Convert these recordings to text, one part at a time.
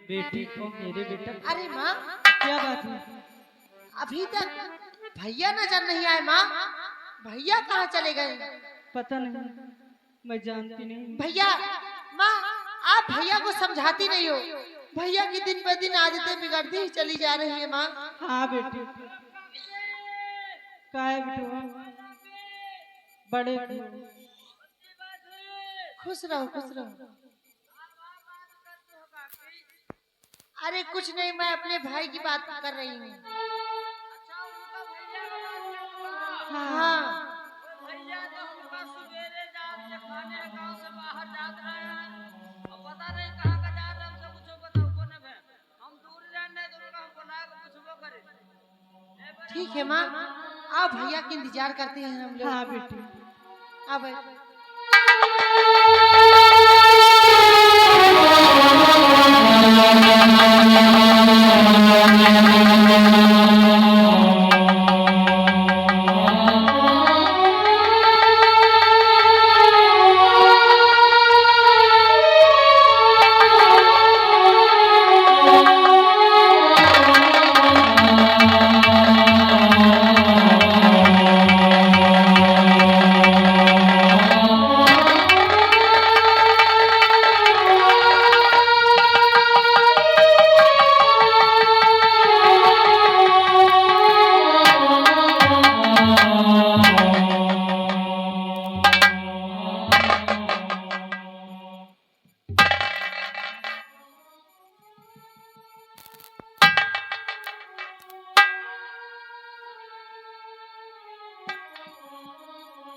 बेटी को मेरे बेटा। अरे माँ, क्या बात है? अभी तक भैया नजर नहीं आए माँ। भैया कहाँ चले गए? पता नहीं, मैं जानती नहीं। भैया, माँ आप भैया को समझाती नहीं हो। भैया की दिन ब दिन आदतें बिगड़ती ही चली जा रही है माँ। हाँ बेटी, का है बेटू? बड़े खुश रहो, खुश रहो। अरे कुछ नहीं, मैं अपने भाई की बात कर रही हूँ। हाँ, भैया तो उनका सवेरे जाते खाने गांव से बाहर जाते रहे हैं। अब पता नहीं कहाँ का जा रहे, हमसे कुछ बताओ को न भे। हम दूर रहने तो उनका हम बुला के कुछ करे। ठीक है माँ, आप भैया की इंतजार करते हैं हम लोग। हाँ बेटी। अब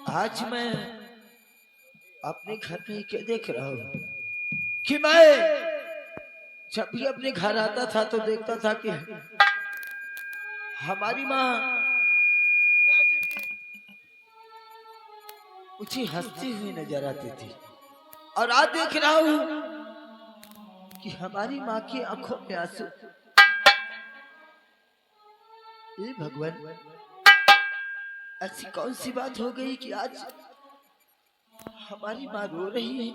आज मैं अपने घर में क्या देख रहा हूँ कि मैं जब भी अपने घर आता था तो देखता था कि हमारी माँ मुझे हंसती हुई नजर आती थी, और आज देख रहा हूँ कि हमारी माँ की आंखों में आंसू। हे भगवान, ऐसी कौन सी बात हो गई कि आज हमारी माँ रो रही है?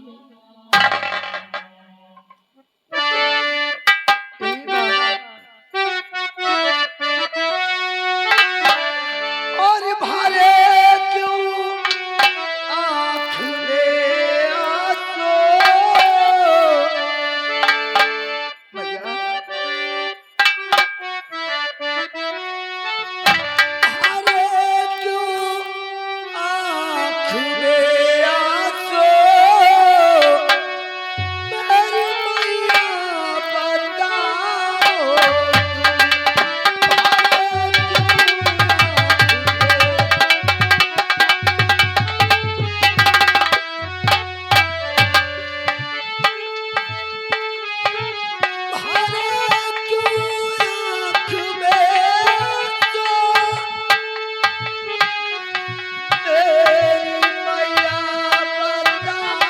हे माँ, और भारे क्यों आँख में आंसू? भैया, भारे क्यों आँख में आंसू? मेरी मैया बताओ,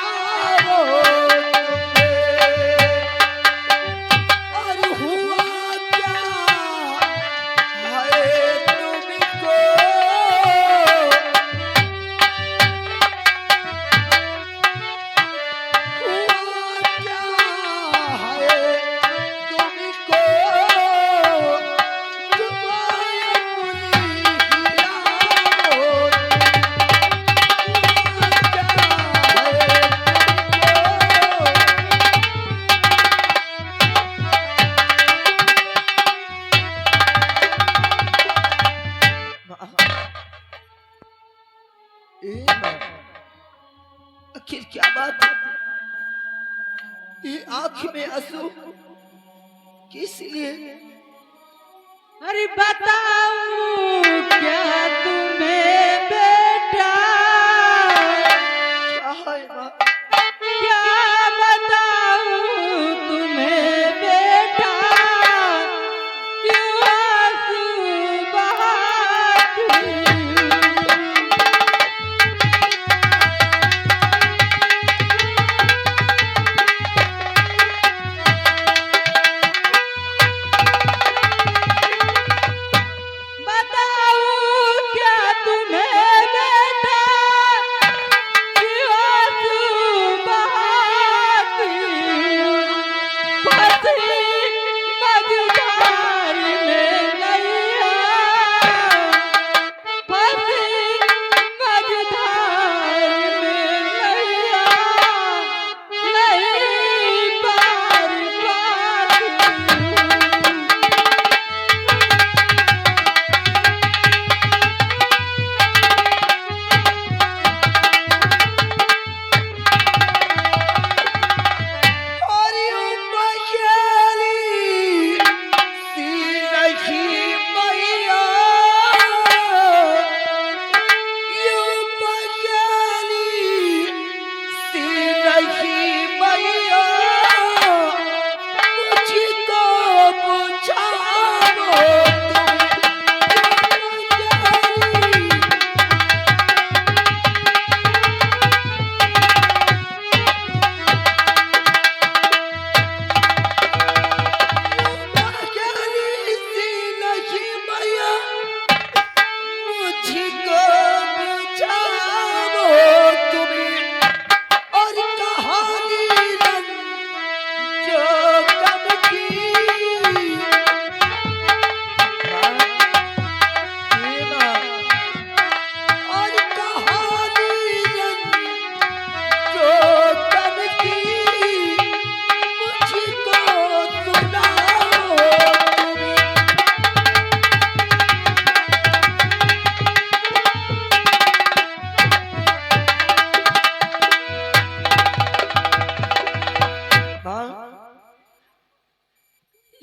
आखिर क्या बात है? ये आंख में आंसू किस लिए? अरे बताऊं क्या तुम्हें बेटा? क्या है माँ? क्या बताऊं तुम्हें बेटा? क्यों आंसू बहाती? बताऊं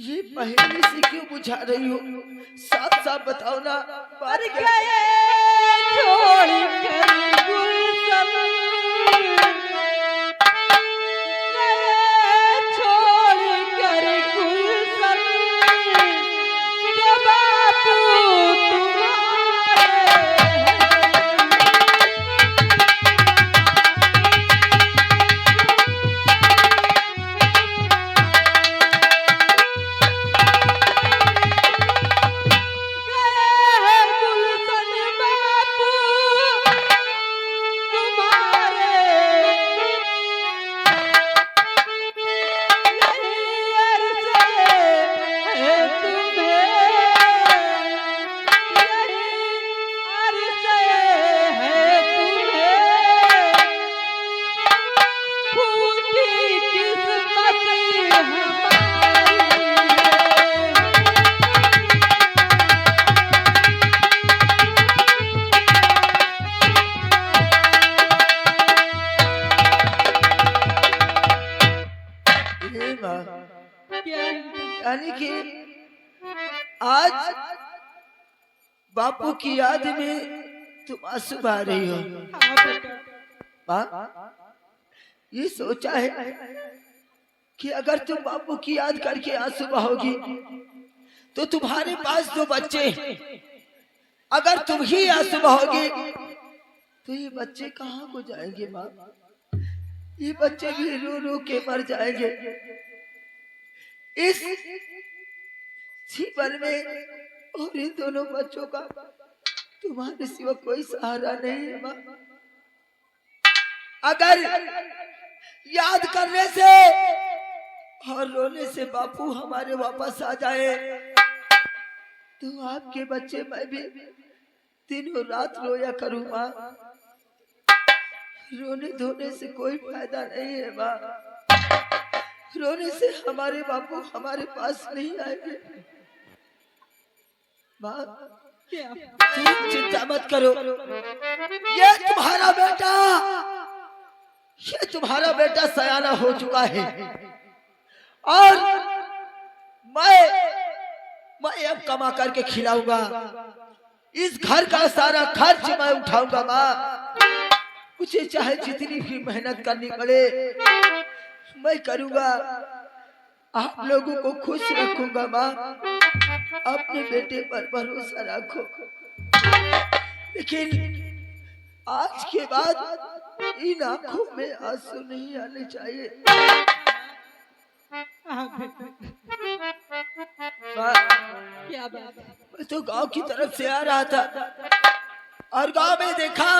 ये पहेली से क्यों बुझा रही हो? साफ साफ बताओ ना, बात अरे क्या है? गए छोड़ कर गुलशन, गए छोड़ कर गुलशन, के बापू तुम्हारे गए गुलशन बापू तुम्हारे, यही अर्ज़ है तुम्हें, यही अर्ज़ है तुम्हें, फूटी किस्मत हमारी है। ये माँ, क्या यानी कि आज बापू की याद में तुम आंसू बहा रही हो। हाँ बेटा, माँ, ये सोचा है कि अगर तुम बापू की याद करके आंसू बहाओगी तो तुम्हारे पास दो बच्चे हैं। अगर तुम ही आंसू बहाओगी तो ये बच्चे कहाँ को जाएंगे माँ? ये बच्चे भी रो रो के मर जाएंगे। इस जीवन में और इन दोनों बच्चों का तुम्हारे सिवा कोई सहारा नहीं है माँ। अगर याद करने से और रोने से बापू हमारे वापस आ जाए तो आपके बच्चे मैं भी दिनों रात रोया करूँ माँ। रोने धोने से कोई फायदा नहीं है माँ। रोने से हमारे बापू हमारे पास नहीं आएंगे माँ। क्या तुम चिंता मत करो। ये तुम्हारा बेटा, ये तुम्हारा बेटा सयाना हो चुका है और मैं अब कमा करके खिलाऊंगा। इस घर का सारा खर्च मैं उठाऊंगा माँ। मुझे चाहे जितनी भी मेहनत करनी पड़े मैं करूंगा। आप लोगों को खुश रखूंगा माँ। अपने बेटे पर भरोसा रखो। लेकिन आज के बाद इन आंखों में आंसू नहीं आने चाहिए हाँ बेटा, माँ। क्या बात है? मैं तो गांव की तरफ से आ रहा था और गांव में देखा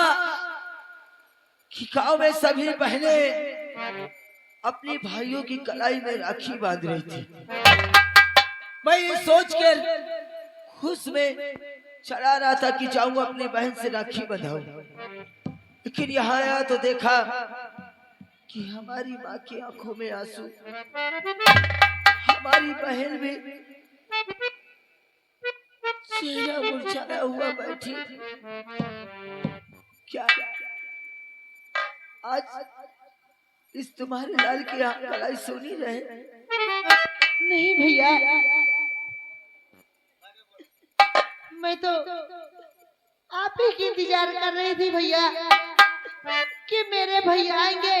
कि गांव में सभी बहनें अपनी भाइयों की कलाई में राखी बांध रही थी। मैं ये सोच कर खुश में चला रहा था कि जाऊं अपनी बहन से राखी बंधाऊं। लेकिन यहाँ आया तो देखा कि हमारी माँ की आंखों में आंसू, हमारी बहन भी चेहरा मुरझाया हुआ बैठी। क्या आज इस तुम्हारे लाल की कलाई सुनी रहे? नहीं भैया, मैं तो आप ही की इंतजार कर रही थी भैया कि मेरे भैया आएंगे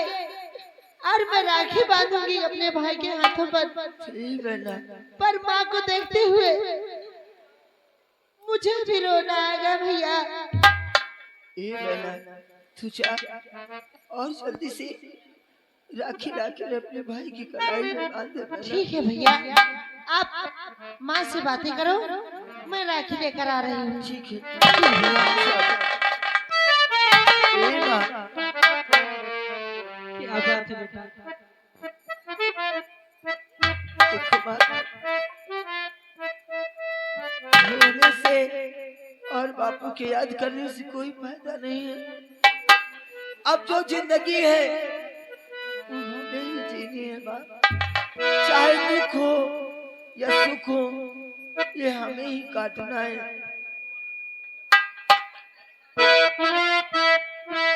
और मैं राखी बांधूंगी अपने भाई के हाथों पर। ठीक है ना? पर माँ को देखते हुए मुझे भी रोना आ गया भैया। ये बेला तू जा और जल्दी से राखी लाकर अपने भाई की कलाई में बांध दे बेला। ठीक है भैया, आप माँ से बातें करो, मैं राखी लेकर आ रही हूँ। ठीक है। ए माँ, क्या बात है बेटा? देखो माँ, रोने से और बापू के याद करने से कोई फायदा नहीं है। अब जो जिंदगी है वो हमें ही जीनी है माँ। चाहे दुख हो या सुख हो, ये हमें ही काटना है।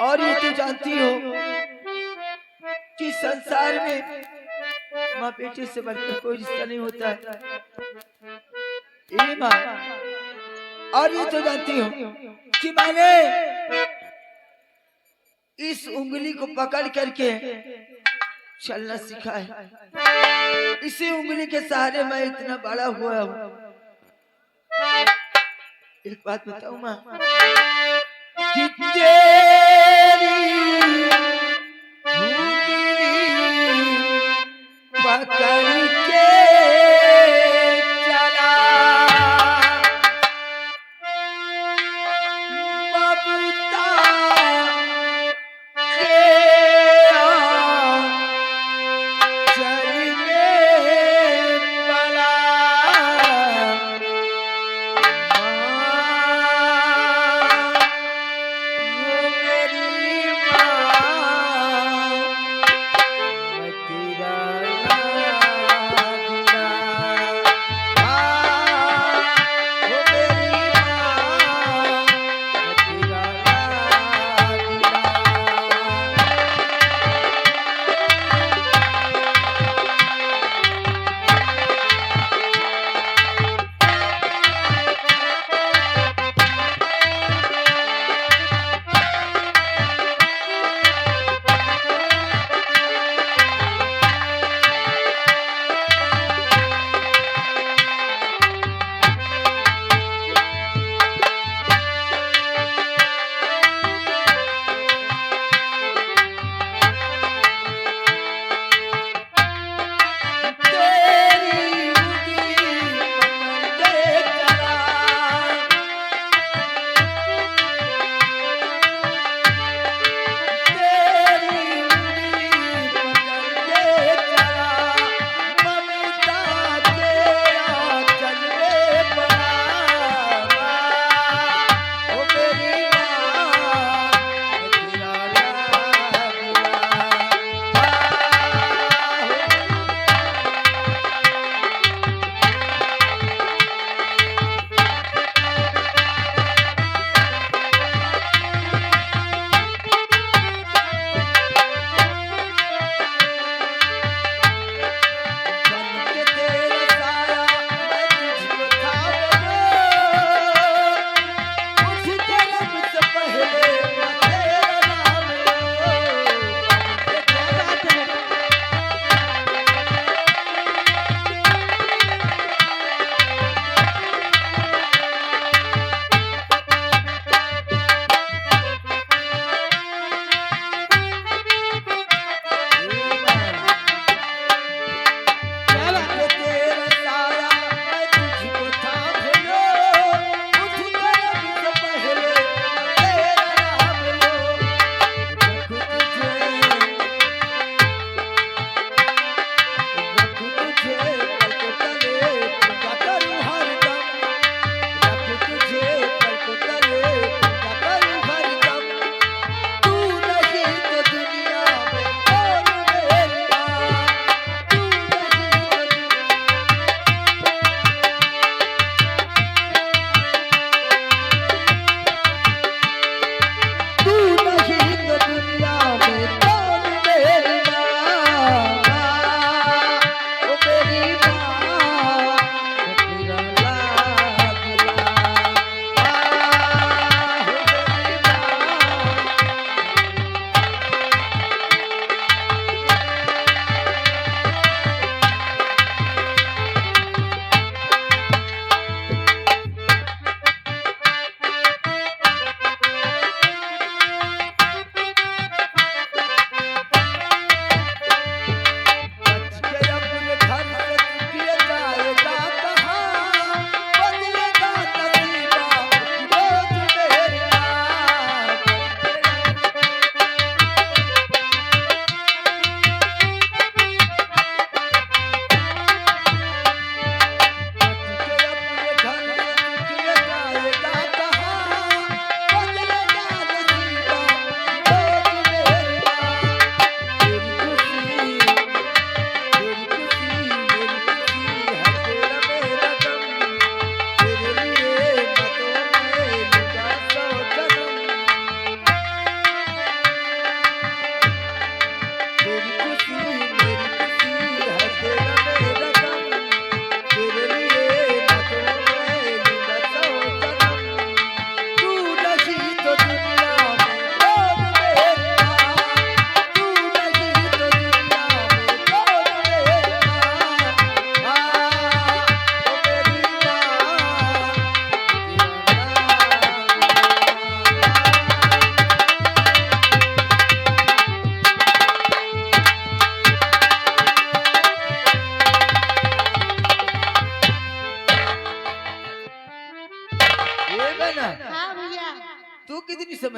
और ये तो जानती हो कि संसार में माँ बेटे से बढ़कर कोई रिश्ता नहीं होता है। ए माँ, और ये तो जानती हो कि मैंने इस उंगली को पकड़ करके चलना सीखा है। इसी उंगली के सहारे मैं इतना बड़ा हुआ हूँ। एक बात बताऊं माँ, कि तेरी उंगली पकड़ के चला ममता के चल में पला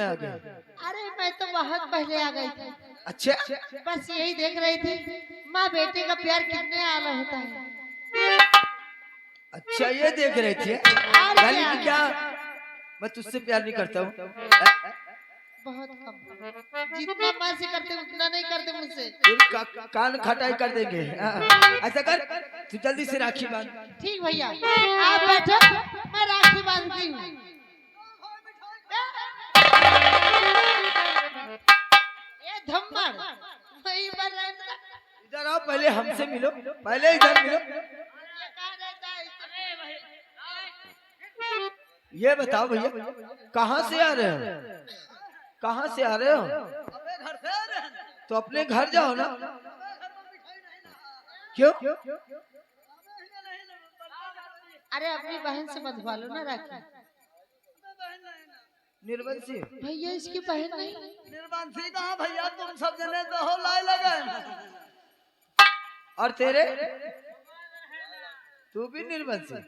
आ गए? अरे मैं तो बहुत पहले आ गई थी, अच्छा, बस यही देख रही थी माँ बेटे का प्यार कितने आला होता है। अच्छा ये देख रहे थे। और यानी कि क्या? क्या मैं तुझसे प्यार नहीं करता हूँ? बहुत कम, जितना माँ से करते उतना नहीं करते मुझसे। कान खटाई कर देंगे। ऐसा कर, तू जल्दी से राखी बांध। ठीक भैया, आप बैठो, मैं राखी बांधती हूँ। ये धम्मड़ वही पर रहता। इधर आओ, पहले हमसे मिलो, पहले इधर मिलो। ये कहाँ रहता है? ये बताओ भैया, कहाँ से आ रहे हो? कहाँ से आ रहे हो? घर से आ रहे हैं। तो अपने घर जाओ ना। क्यों? अरे अपनी बहन से बंधवा लो ना राखी। निर्वंशी भैया इसकी बहन नहीं। निर्वांशी कहाँ भैया, तुम सब जने तो हो लाई लगे। और तेरे, तू भी निर्वंशी?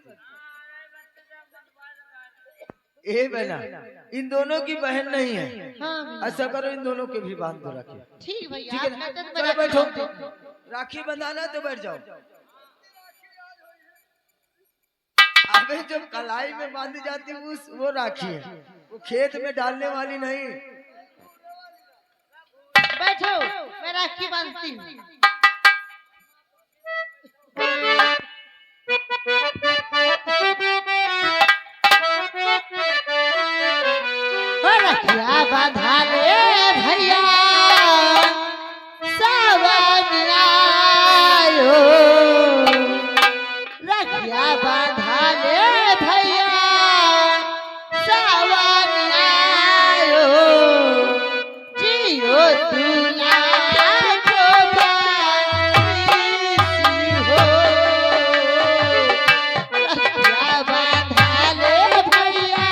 ए बहना, इन दोनों की बहन नहीं है। हाँ भैया। ऐसा करो, इन दोनों के भी बांध दो राखी। ठीक भैया, ठीक आप है ना? बैठो, मैं चलो राखी बैठो, बांधती हूँ। राखी बंधाना तो बैठ जाओ। अबे जो कलाई में बांधी जाती है वो राखी है, वो खेत में डालने वाली नहीं। बैठो, मैं राखी बांधती हूँ। रखिया बांधा ले भैया, सावन आयो। रखिया बांधा ले भैया, सावन आयो। जियो दूल्हा को बांधी हो। रखिया बांधा ले भैया,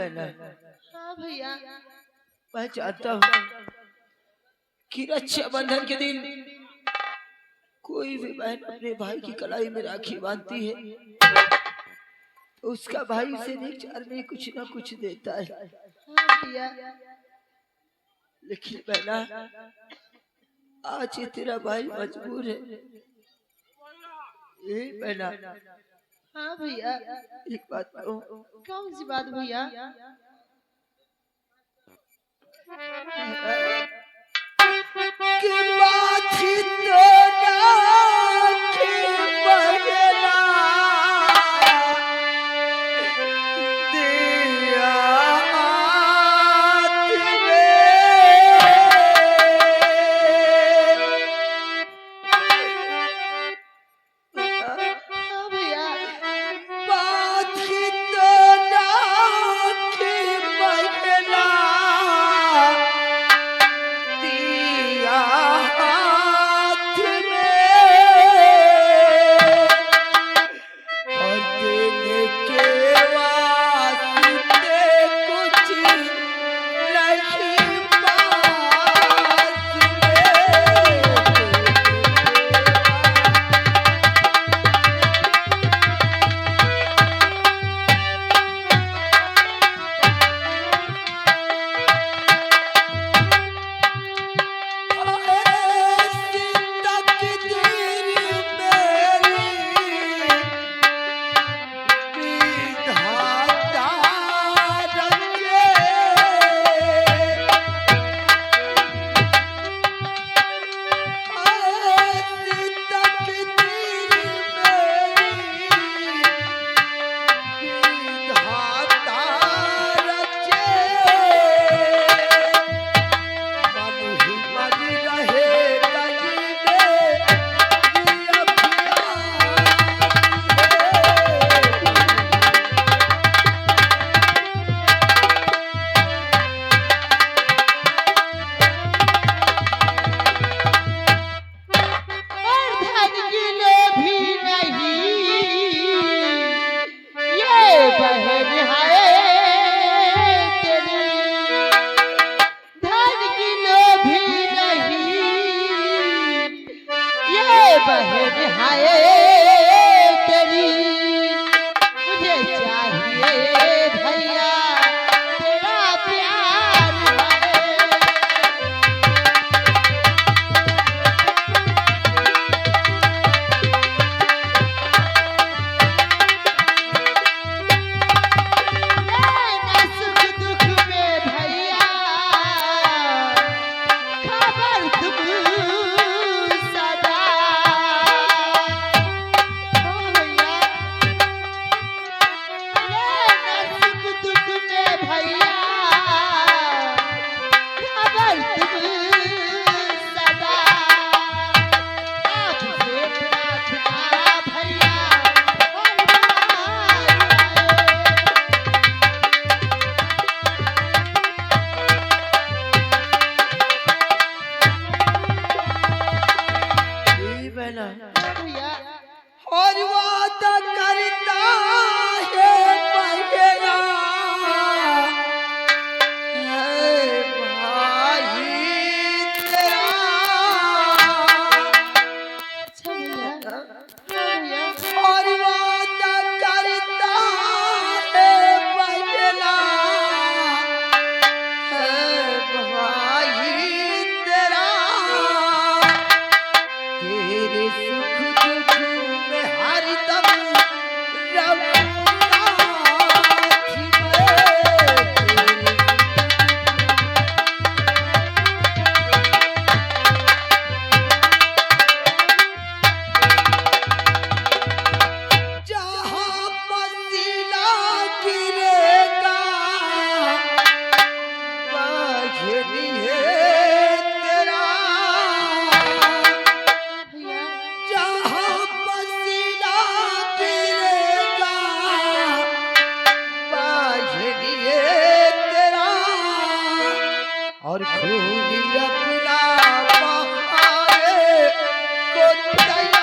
बहना, हाँ भैया। मैं चाहता हूँ कि रक्षाबंधन के दिन कोई भी बहन अपने भाई की कलाई में राखी बांधती है तो उसका भाई उसे निचार में कुछ ना कुछ देता है। हाँ भैया। लेकिन बहना, आज ये तेरा भाई मजबूर है। ये बहना, हाँ भैया। एक बात कहूं, कौन सी बात भैया? कि बात ही तो ना कि बगला दिया हाथ में। हाँ भैया। बात ही तो ना कि बगला दिया हाथ में, और देने के वास्ते कुछ नहीं पास और वादा करता है पगला है भाई तेरा। अच्छा भैया। हाँ भैया। और वादा करता है पगला है भाई तेरा। तेरे सुख दुख में हरदम रहूंगा साथ में। जहाँ पसीना गिरेगा बाजनी है तेरा। भैया। जहाँ पसीना गिरेगा बाजनी है तेरा। और खून अपना बहावे को तैयार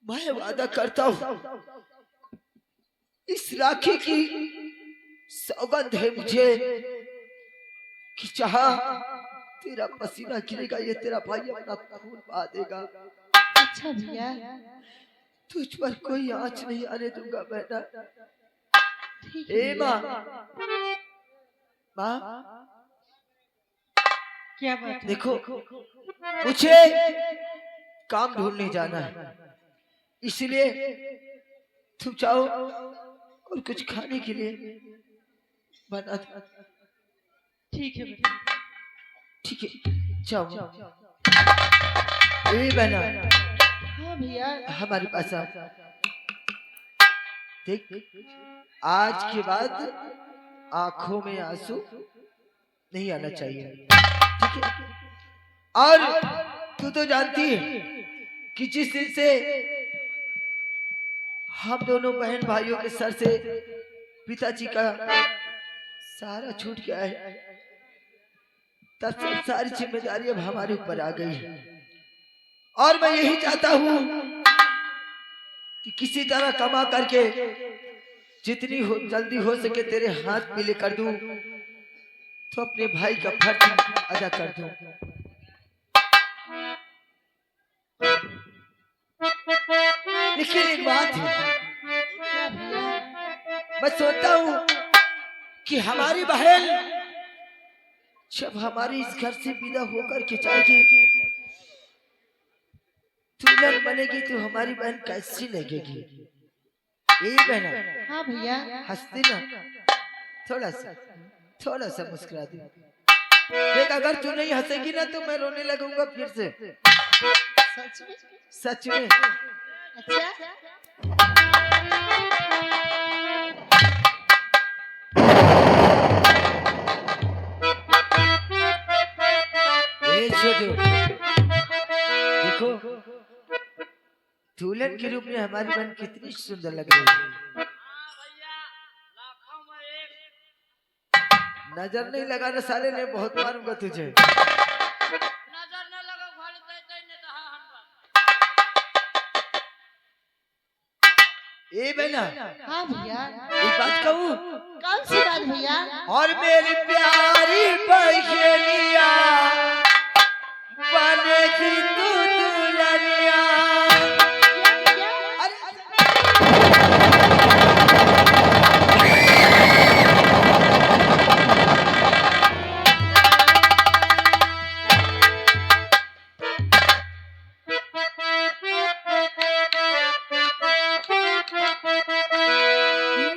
मैं वादा करता हूँ, इस राखी की सौगंध है मुझे कि जहाँ तेरा पसीना गिरेगा ये तेरा भाई अपना खून बहा देगा। अच्छा भैया, तुझ पर कोई आँच नहीं आने दूंगा बेटा। ठीक है ए भैया। माँ, माँ क्या बात है? देखो, मुझे काम ढूंढने जाना है, इसलिए तुम जाओ और कुछ खाने के लिए बना दो। ठीक है बेटा। ठीक है, जाओ। ए बहना, हाँ भैया। हमारे पास आ। देख, आज के बाद आंखों में आंसू नहीं आना चाहिए, ठीक है? और तू तो जानती है कि जिस दिन से हम दोनों बहन भाइयों के सर से पिताजी का सारा छूट गया है, तब से सारी जिम्मेदारी अब हमारे ऊपर आ गई है। और मैं यही चाहता हूँ कि किसी तरह कमा करके जितनी हो जल्दी हो सके तेरे हाथ पीले कर दूं, तो अपने भाई का फर्ज अदा कर दूं। लेकिन एक बात है, क्या भैया? मैं सोचता हूँ कि हमारी बहन जब हमारे इस घर से विदा होकर के जाएगी, दुल्हन बनेगी, तो हमारी बहन कैसी लगेगी? यही बहना, हाँ भैया। हंसती ना, थोड़ा सा मुस्कुरा दे। देख, अगर तू नहीं हंसेगी ना तो मैं रोने लगूंगा फिर से। सच में? सच में। अच्छा। ए छोटू, देखो दुल्हन के रूप में हमारी बहन कितनी सुंदर लग रही है। हाँ भैया, लाखों में एक। नजर नहीं लगाना साले ने, बहुत मारूंगा तुझे। नजर न लगो खाली तय तय ने तो हाँ हन ए बहना, हाँ भैया। एक बात कहूँ, कौन सी बात भैया? और मेरी प्यारी बहनिया बनेगी तू दुल्हनिया। क्या? अरे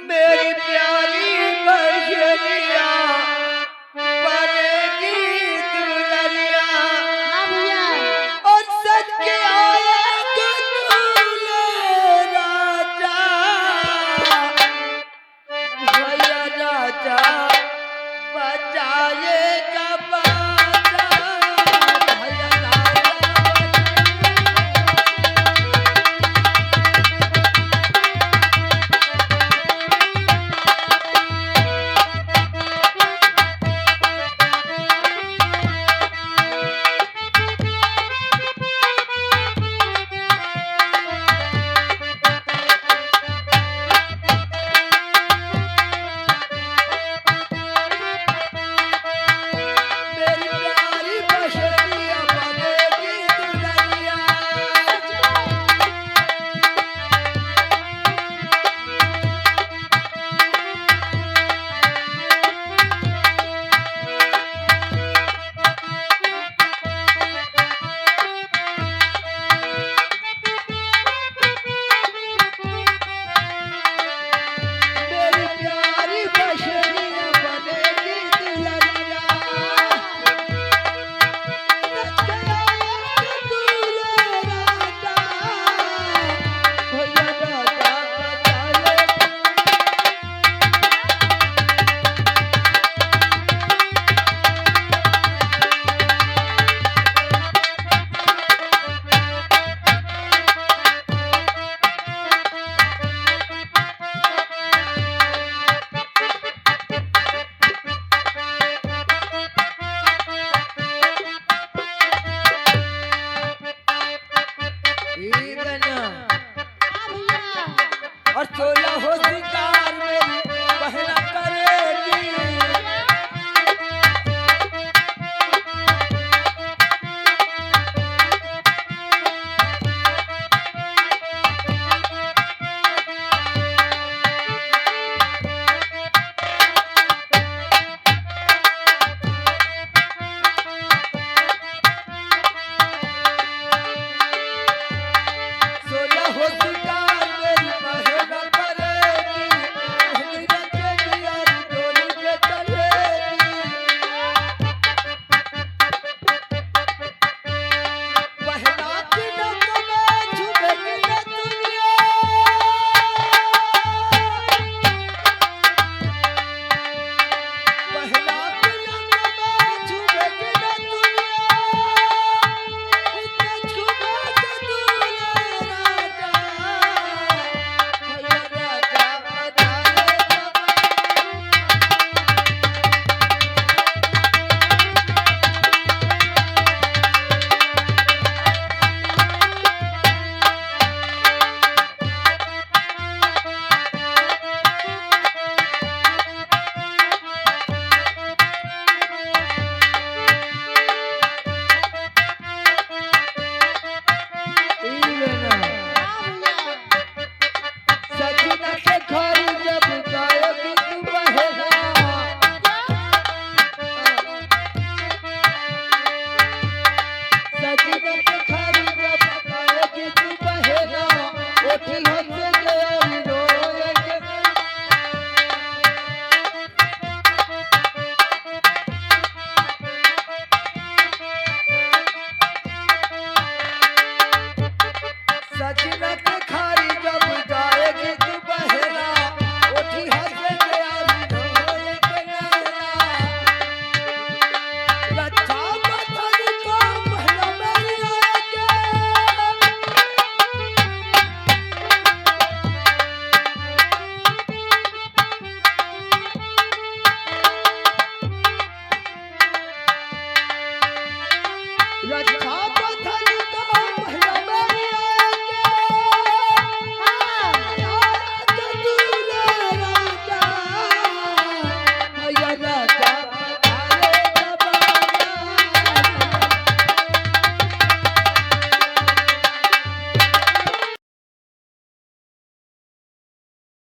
मेरी प्यारी बहनिया बनेगी रक्षा